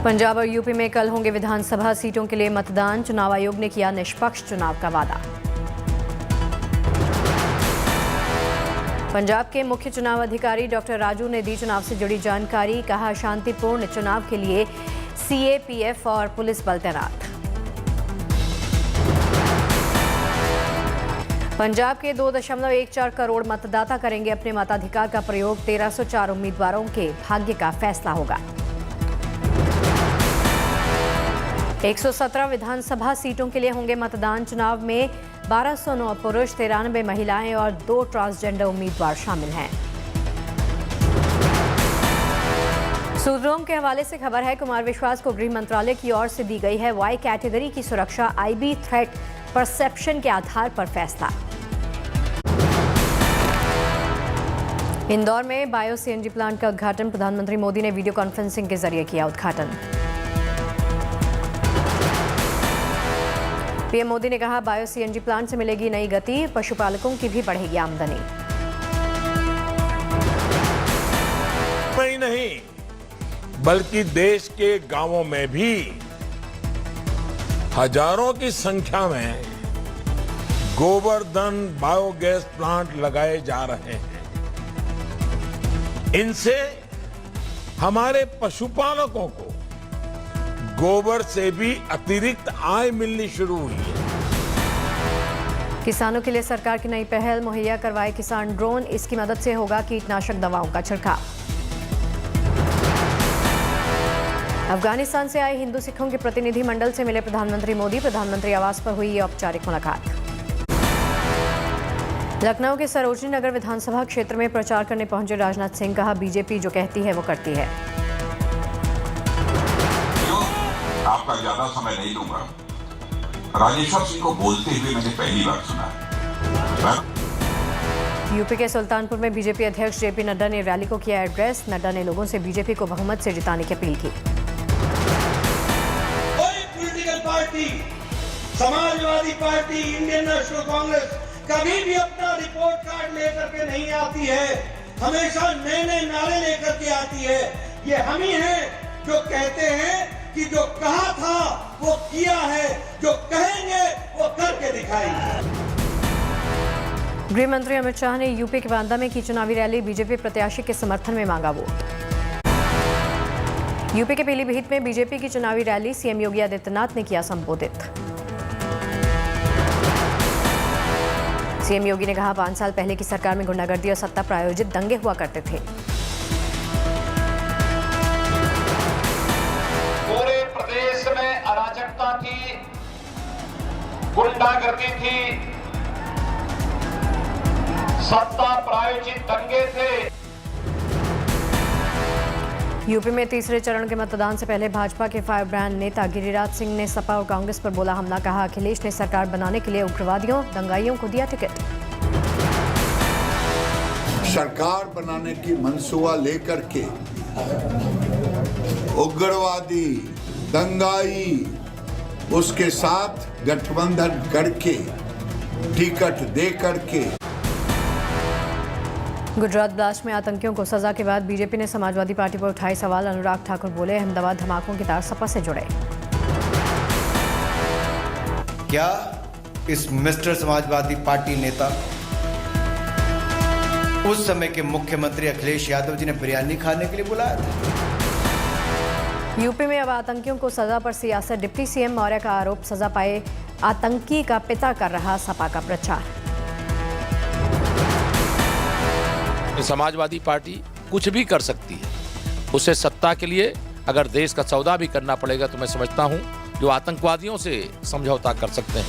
पंजाब और यूपी में कल होंगे विधानसभा सीटों के लिए मतदान। चुनाव आयोग ने किया निष्पक्ष चुनाव का वादा। पंजाब के मुख्य चुनाव अधिकारी डॉक्टर राजू ने दी चुनाव से जुड़ी जानकारी। कहा, शांतिपूर्ण चुनाव के लिए सीएपीएफ और पुलिस बल तैनात। पंजाब के 2.14 करोड़ मतदाता करेंगे अपने मताधिकार का प्रयोग। 1304 उम्मीदवारों के भाग्य का फैसला होगा। 117 विधानसभा सीटों के लिए होंगे मतदान। चुनाव में 1209 पुरुष, 93 महिलाएं और 2 ट्रांसजेंडर उम्मीदवार शामिल हैं। सूत्रों के हवाले से खबर है, कुमार विश्वास को गृह मंत्रालय की ओर से दी गई है वाई कैटेगरी की सुरक्षा। आईबी थ्रेट परसेप्शन के आधार पर फैसला। इंदौर में बायो सीएनजी प्लांट का उद्घाटन। प्रधानमंत्री मोदी ने वीडियो कॉन्फ्रेंसिंग के जरिए किया उद्घाटन। पीएम मोदी ने कहा, बायो सीएनजी प्लांट से मिलेगी नई गति, पशुपालकों की भी बढ़ेगी आमदनी। नहीं, बल्कि देश के गांवों में भी हजारों की संख्या में गोवर्धन बायोगैस प्लांट लगाए जा रहे हैं। इनसे हमारे पशुपालकों को गोबर से भी अतिरिक्त आय मिलनी शुरू हुई है। किसानों के लिए सरकार की नई पहल, मुहैया करवाए किसान ड्रोन। इसकी मदद से होगा कीटनाशक दवाओं का छिड़काव। अफगानिस्तान से आए हिंदू सिखों के प्रतिनिधि मंडल से मिले प्रधानमंत्री मोदी। प्रधानमंत्री आवास पर हुई ये औपचारिक मुलाकात। लखनऊ के सरोजनी नगर विधानसभा क्षेत्र में प्रचार करने पहुंचे राजनाथ सिंह। कहा, बीजेपी जो कहती है वो करती है। आपका ज्यादा समय नहीं लूंगा। राजेश्वर सिंह को बोलते हुए मैंने पहली बार सुना। यूपी के सुल्तानपुर में बीजेपी अध्यक्ष जेपी नड्डा ने रैली को किया एड्रेस। नड्डा ने लोगों से बीजेपी को बहुमत से जिताने की अपील की। कोई political party, Samajwadi party, Indian national Congress कभी भी अपना रिपोर्ट कार्ड लेकर के नहीं आती है। हमेशा नए नए नारे लेकर के आती है। ये हम ही हैं जो कहते हैं कि जो कहा था वो किया है, जो कहेंगे वो करके दिखाएंगे। गृह मंत्री अमित शाह ने यूपी के बांदा में की चुनावी रैली। बीजेपी प्रत्याशी के समर्थन में मांगा वोट। यूपी के पीलीभीत में बीजेपी की चुनावी रैली। सीएम योगी आदित्यनाथ ने किया संबोधित। सीएम योगी ने कहा, 5 साल पहले की सरकार में गुंडागर्दी और सत्ता प्रायोजित दंगे हुआ करते थे। पूरे प्रदेश में अराजकता थी, गुंडागर्दी थी, सत्ता प्रायोजित दंगे थे। यूपी में तीसरे चरण के मतदान से पहले भाजपा के फायर ब्रांड नेता गिरिराज सिंह ने सपा और कांग्रेस पर बोला हमला। कहा, अखिलेश ने सरकार बनाने के लिए उग्रवादियों, दंगाइयों को दिया टिकट। सरकार बनाने की मंसूबा लेकर के उग्रवादी, दंगाई उसके साथ गठबंधन करके टिकट दे करके। गुजरात ब्लास्ट में आतंकियों को सजा के बाद बीजेपी ने समाजवादी पार्टी पर उठाए सवाल। अनुराग ठाकुर बोले, अहमदाबाद धमाकों के तार सपा से जुड़े। क्या इस मिस्टर समाजवादी पार्टी नेता उस समय के मुख्यमंत्री अखिलेश यादव जी ने बिरयानी खाने के लिए बुलाया था? यूपी में अब आतंकियों को सजा पर सियासत। डिप्टी सीएम मौर्य का आरोप, सजा पाए आतंकी का पिता कर रहा सपा का प्रचार। समाजवादी पार्टी कुछ भी कर सकती है। उसे सत्ता के लिए अगर देश का सौदा भी करना पड़ेगा तो मैं समझता हूं जो आतंकवादियों से समझौता कर सकते हैं।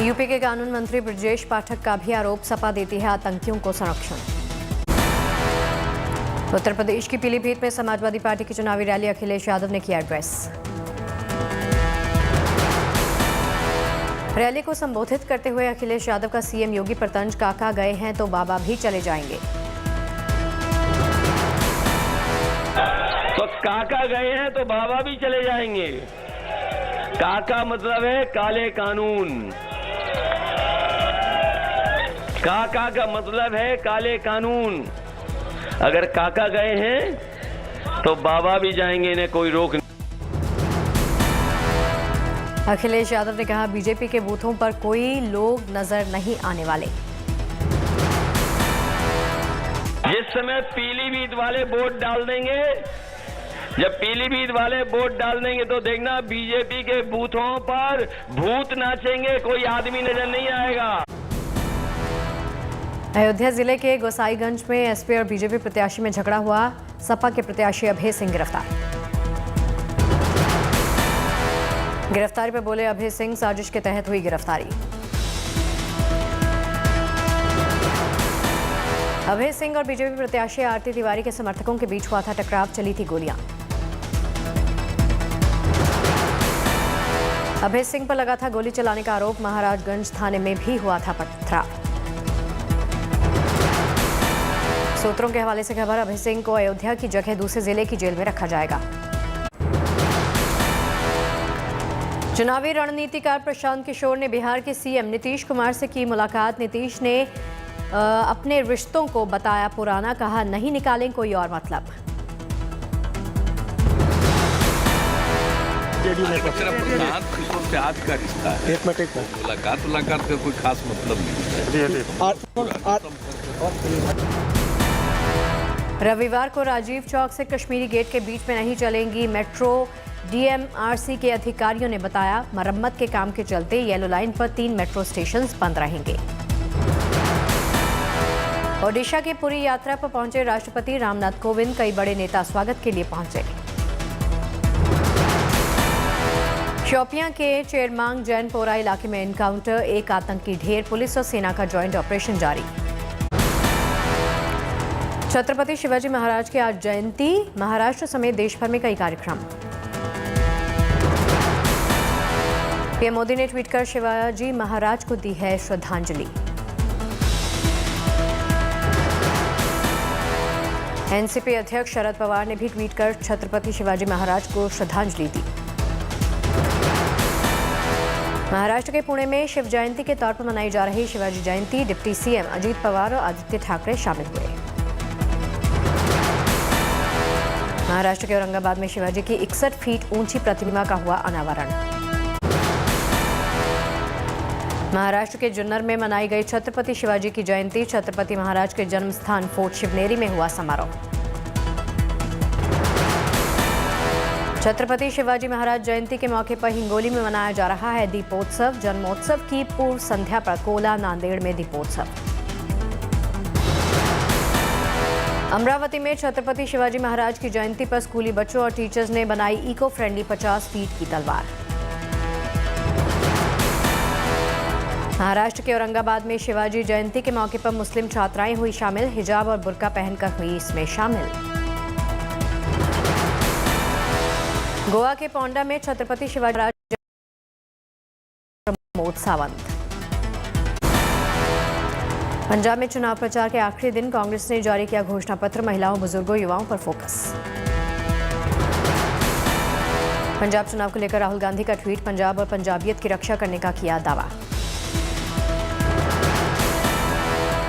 यूपी के कानून मंत्री ब्रजेश पाठक का भी आरोप, सपा देती है आतंकियों को संरक्षण। उत्तर प्रदेश की पीलीभीत में समाजवादी पार्टी की चुनावी रैली। अखिलेश यादव ने किया एड्रेस। रैली को संबोधित करते हुए अखिलेश यादव का सीएम योगी पर तंज, काका गए हैं तो बाबा भी चले जाएंगे। तो काका गए हैं तो बाबा भी चले जाएंगे। काका मतलब है काले कानून। काका का मतलब है काले कानून। अगर काका गए हैं तो बाबा भी जाएंगे, इन्हें कोई रोक नहीं। अखिलेश यादव ने कहा बीजेपी के बूथों पर कोई लोग नजर नहीं आने वाले। जिस समय पीलीभीत वाले वोट डाल देंगे, जब पीलीभीत वाले वोट डाल देंगे तो देखना बीजेपी के बूथों पर भूत नाचेंगे, कोई आदमी नजर नहीं आएगा। अयोध्या जिले के गोसाईगंज में एसपी और बीजेपी प्रत्याशी में झगड़ा हुआ। सपा के प्रत्याशी अभय सिंह गिरफ्तार। गिरफ्तारी पर बोले अभय सिंह, साजिश के तहत हुई गिरफ्तारी। अभय सिंह और बीजेपी प्रत्याशी आरती तिवारी के समर्थकों के बीच हुआ था टकराव, चली थी गोलियां। अभय सिंह पर लगा था गोली चलाने का आरोप। महाराजगंज थाने में भी हुआ था पथराव। सूत्रों के हवाले से खबर, अभय सिंह को अयोध्या की जगह दूसरे जिले की जेल में रखा जाएगा। चुनावी रणनीतिकार प्रशांत किशोर ने बिहार के सीएम नीतीश कुमार से की मुलाकात। नीतीश ने अपने रिश्तों को बताया पुराना, कहा नहीं निकालें कोई और मतलब। प्रशांत किशोर से आज का रिश्ता है, मुलाकात का कोई खास मतलब नहीं। रविवार को राजीव चौक से कश्मीरी गेट के बीच में नहीं चलेंगी मेट्रो। डीएमआरसी के अधिकारियों ने बताया मरम्मत के काम के चलते येलो लाइन पर 3 मेट्रो स्टेशन बंद रहेंगे। ओडिशा की पूरी यात्रा पर पहुंचे राष्ट्रपति रामनाथ कोविंद। कई बड़े नेता स्वागत के लिए पहुंचे। शोपियां के चेरमांग जैनपोरा इलाके में एनकाउंटर, एक आतंकी ढेर। पुलिस और सेना का ज्वाइंट ऑपरेशन जारी। छत्रपति शिवाजी महाराज की आज जयंती। महाराष्ट्र समेत देश भर में कई कार्यक्रम। पीएम मोदी ने ट्वीट कर शिवाजी महाराज को दी है श्रद्धांजलि। एनसीपी अध्यक्ष शरद पवार ने भी ट्वीट कर छत्रपति शिवाजी महाराज को श्रद्धांजलि दी। महाराष्ट्र के पुणे में शिव जयंती के तौर पर मनाई जा रही शिवाजी जयंती। डिप्टी सीएम अजीत पवार और आदित्य ठाकरे शामिल हुए। महाराष्ट्र के औरंगाबाद में शिवाजी की 61 फीट ऊंची प्रतिमा का हुआ अनावरण। महाराष्ट्र के जुन्नर में मनाई गई छत्रपति शिवाजी की जयंती। छत्रपति महाराज के जन्म स्थान फोर्ट शिवनेरी में हुआ समारोह। छत्रपति शिवाजी महाराज जयंती के मौके पर हिंगोली में मनाया जा रहा है दीपोत्सव। जन्मोत्सव की पूर्व संध्या पर कोला नांदेड़ में दीपोत्सव। अमरावती में छत्रपति शिवाजी महाराज की जयंती पर स्कूली बच्चों और टीचर्स ने बनाई इको फ्रेंडली 50 फीट की तलवार। महाराष्ट्र के औरंगाबाद में शिवाजी जयंती के मौके पर मुस्लिम छात्राएं हुई शामिल। हिजाब और बुर्का पहनकर हुई इसमें शामिल। गोवा के पोंडा में छत्रपति शिवाजी महाराज प्रमोद सावंत। पंजाब में चुनाव प्रचार के आखिरी दिन कांग्रेस ने जारी किया घोषणा पत्र। महिलाओं, बुजुर्गों, युवाओं पर फोकस। पंजाब चुनाव को लेकर राहुल गांधी का ट्वीट। पंजाब और पंजाबियत की रक्षा करने का किया दावा।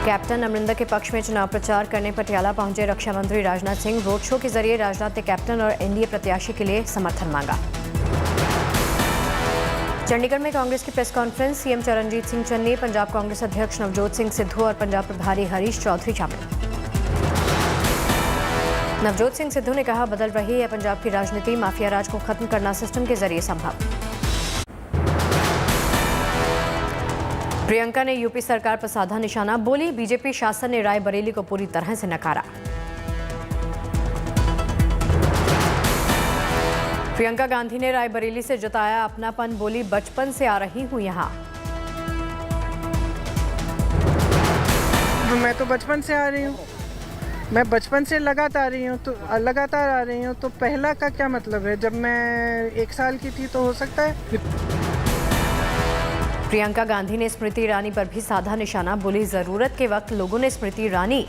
कैप्टन अमरिंदर के पक्ष में चुनाव प्रचार करने पटियाला पहुंचे रक्षा मंत्री राजनाथ सिंह। रोड शो के जरिए राजनाथ ने कैप्टन और एनडीए प्रत्याशी के लिए समर्थन मांगा। चंडीगढ़ में कांग्रेस की press conference. CM Charanjit Singh Channi, Punjab Congress अध्यक्ष नवजोत सिंह सिद्धू और पंजाब प्रभारी हरीश चौधरी शामिल। नवजोत सिंह सिद्धू ने कहा बदल रही है पंजाब की राजनीति। माफिया राज को खत्म करना सिस्टम के जरिए संभव। प्रियंका ने यूपी सरकार पर साधा निशाना। बोली बीजेपी शासन ने रायबरेली को पूरी तरह से नकारा। प्रियंका गांधी ने रायबरेली से जताया अपनापन। बोली बचपन से आ रही हूं यहां। मैं तो बचपन से आ रही हूं, मैं बचपन से लगातार आ रही हूं तो पहला का क्या मतलब है? जब मैं 1 साल की थी तो हो सकता है। प्रियंका गांधी ने स्मृति ईरानी पर भी साधा निशाना। बोली जरूरत के वक्त लोगों ने स्मृति ईरानी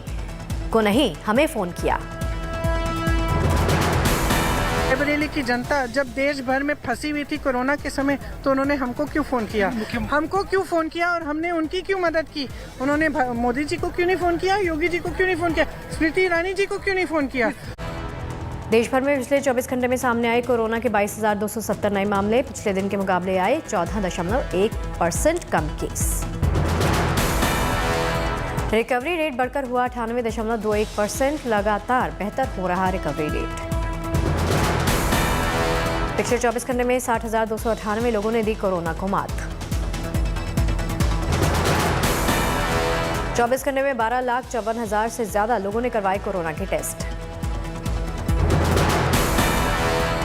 को नहीं हमें फोन किया। रायबरेली की जनता जब देश भर में फंसी हुई थी कोरोना के समय तो उन्होंने हमको क्यों फोन किया? और हमने उनकी क्यों मदद की? उन्होंने मोदी जी को क्यों नहीं फोन किया? योगी जी को क्यों नहीं फोन किया? स्मृति ईरानी जी को क्यों नहीं फोन किया? देश भर में पिछले 24 घंटे में सामने आए कोरोना के 22,270 नए मामले। पिछले दिन के मुकाबले आए 14.1% कम केस। रिकवरी रेट बढ़कर हुआ 98.21%। लगातार बेहतर हो रहा रिकवरी रेट। पिछले 24 घंटे में 60,298 लोगों ने दी कोरोना को मात। 24 घंटे में 12,54,000 से ज्यादा लोगों ने करवाए कोरोना के टेस्ट।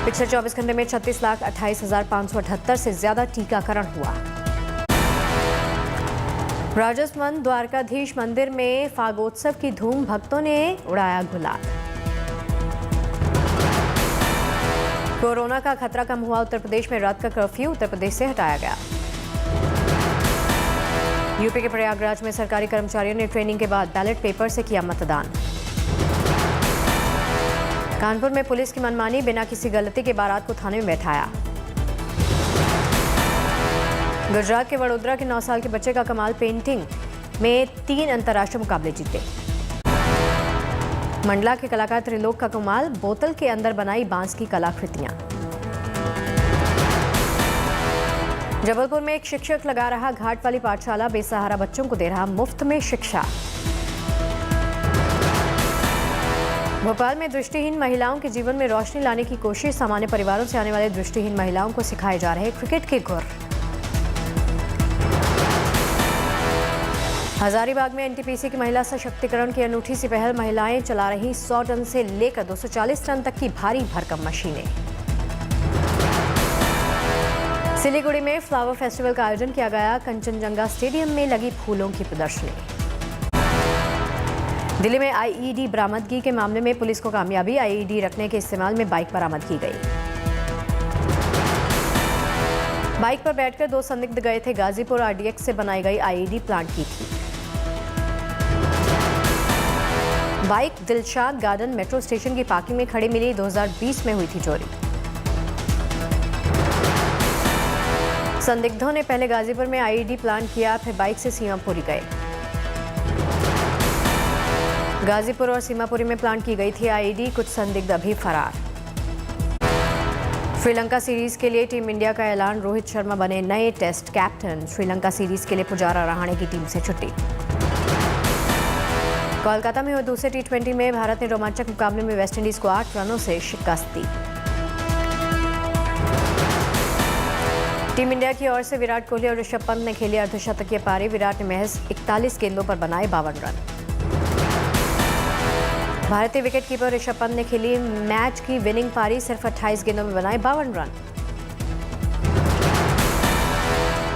पिछले 24 घंटे में 36,28,578 से ज्यादा टीकाकरण हुआ। राजसमंद द्वारकाधीश मंदिर में फागोत्सव की धूम, भक्तों ने उड़ाया गुलाल। कोरोना का खतरा कम हुआ। उत्तर प्रदेश में रात का कर्फ्यू उत्तर प्रदेश से हटाया गया। यूपी के प्रयागराज में सरकारी कर्मचारियों ने ट्रेनिंग के बाद बैलेट पेपर से किया मतदान। कानपुर में पुलिस की मनमानी, बिना किसी गलती के बारात को थाने में बैठाया। गुजरात के वडोदरा के 9 साल के बच्चे का कमाल, पेंटिंग में 3 अंतर्राष्ट्रीय मुकाबले जीते। मंडला के कलाकार त्रिलोक का कमाल, बोतल के अंदर बनाई बांस की कलाकृतियां। जबलपुर में एक शिक्षक लगा रहा घाट वाली पाठशाला, बेसहारा बच्चों को दे रहा मुफ्त में शिक्षा। भोपाल में दृष्टिहीन महिलाओं के जीवन में रोशनी लाने की कोशिश, सामान्य परिवारों से आने वाले दृष्टिहीन महिलाओं को सिखाए जा रहे क्रिकेट के गुर। हजारीबाग में एनटीपीसी की महिला सशक्तिकरण की अनूठी सी पहल, महिलाएं चला रही 100 टन से लेकर 240 टन तक की भारी भरकम मशीनें। सिलीगुड़ी में फ्लावर फेस्टिवल का आयोजन किया गया, कंचनजंगा स्टेडियम में लगी फूलों की प्रदर्शनी। दिल्ली में आईईडी बरामदगी के मामले में पुलिस को कामयाबी, आईईडी रखने के इस्तेमाल में बाइक बरामद की गई। बाइक पर बैठकर 2 संदिग्ध गए थे गाजीपुर, आरडीएक्स से बनाई गई आईईडी प्लांट की थी। Bike Dilshad garden metro station की पार्किंग में खड़ी मिली, 2020 में हुई थी चोरी। संदिग्धों ने पहले गाजीपुर में आईईडी प्लांट किया, फिर बाइक से सीमापुरी गए। गाजीपुर और सीमापुरी में प्लांट की गई थी आईईडी, कुछ संदिग्ध अभी फरार। श्रीलंका सीरीज के लिए टीम इंडिया का ऐलान, रोहित शर्मा बने नए टेस्ट कैप्टन। श्रीलंका सीरीज के लिए पुजारा रहाणे की टीम से छुट्टी। कोलकाता में हुए दूसरे टी20 में भारत ने रोमांचक मुकाबले में वेस्टइंडीज को 8 रनों से शिकस्त दी। टीम इंडिया की ओर से विराट कोहली और ऋषभ पंत ने खेली अर्धशतकीय पारी। विराट ने महज 41 गेंदों पर बनाए 52 रन। भारतीय विकेटकीपर ऋषभ पंत ने खेली मैच की विनिंग पारी, सिर्फ 28 गेंदों में बनाए 52 रन।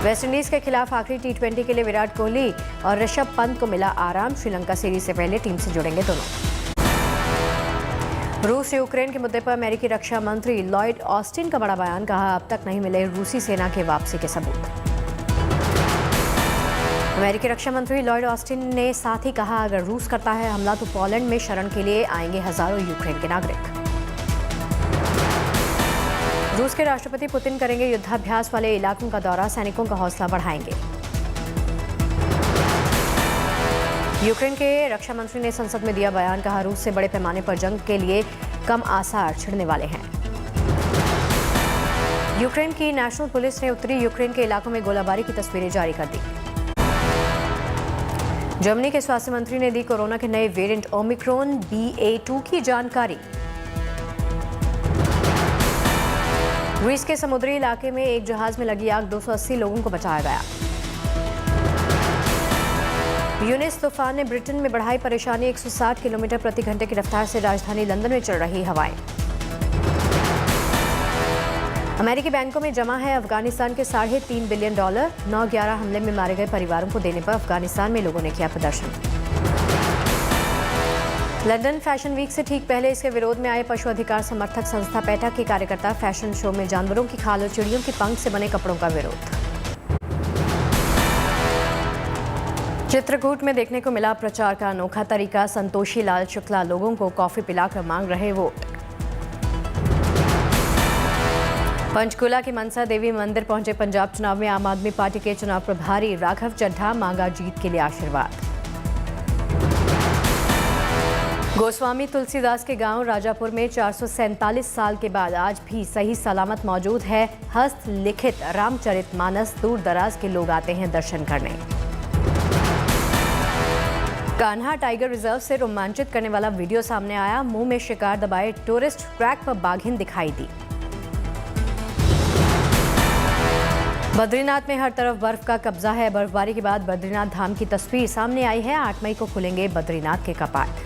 वेस्टइंडीज के खिलाफ आखिरी टी20 के लिए विराट कोहली और ऋषभ पंत को मिला आराम। श्रीलंका सीरीज से पहले टीम से जुड़ेंगे दोनों। रूस यूक्रेन के मुद्दे पर अमेरिकी रक्षा मंत्री लॉयड ऑस्टिन का बड़ा बयान, कहा अब तक नहीं मिले रूसी सेना के वापसी के सबूत। अमेरिकी रक्षा मंत्री लॉयड ऑस्टिन ने साथ ही कहा, अगर रूस करता है हमला तो पोलैंड में शरण के लिए आएंगे हजारों यूक्रेन के नागरिक। रूस के राष्ट्रपति पुतिन करेंगे युद्धाभ्यास वाले इलाकों का दौरा, सैनिकों का हौसला बढ़ाएंगे। यूक्रेन के रक्षा मंत्री ने संसद में दिया बयान, कहा रूस से बड़े पैमाने पर जंग के लिए कम आसार छिड़ने वाले हैं। यूक्रेन की नेशनल पुलिस ने उत्तरी यूक्रेन के इलाकों में गोलाबारी की तस्वीरें जारी कर दी। जर्मनी के स्वास्थ्य मंत्री ने दी कोरोना के नए वेरिएंट ओमिक्रॉन BA.2 की जानकारी। ग्रीस के समुद्री इलाके में एक जहाज में लगी आग, 280 लोगों को बचाया गया। यूनिस तूफान ने ब्रिटेन में बढ़ाई परेशानी, 160 किलोमीटर प्रति घंटे की रफ्तार से राजधानी लंदन में चल रही हवाएं। अमेरिकी बैंकों में जमा है अफगानिस्तान के $3.5 बिलियन। 9/11 हमले में मारे गए परिवारों को देने पर अफगानिस्तान में लोगों ने किया प्रदर्शन। लंदन फैशन वीक से ठीक पहले इसके विरोध में आए पशु अधिकार समर्थक संस्था पैटा के कार्यकर्ता, फैशन शो में जानवरों की खाल और चिड़ियों की पंख से बने कपड़ों का विरोध। चित्रकूट में देखने को मिला प्रचार का अनोखा तरीका, संतोषी लाल शुक्ला लोगों को कॉफी पिलाकर मांग रहे वोट। पंचकुला के मनसा देवी मंदिर पहुंचे पंजाब चुनाव में आम आदमी पार्टी के चुनाव प्रभारी राघव चड्ढा, मांगा जीत के लिए आशीर्वाद। गोस्वामी तुलसीदास के गांव राजापुर में 447 साल के बाद आज भी सही सलामत मौजूद है हस्तलिखित रामचरितमानस। दूर दराज के लोग आते हैं दर्शन करने। कान्हा टाइगर रिजर्व से रोमांचित करने वाला वीडियो सामने आया। मुंह में शिकार दबाए टूरिस्ट ट्रैक पर बाघिन दिखाई दी। बद्रीनाथ में हर तरफ बर्फ का कब्जा है। बर्फबारी के बाद बद्रीनाथ धाम की तस्वीर सामने आई है। 8 मई को खुलेंगे बद्रीनाथ के कपाट।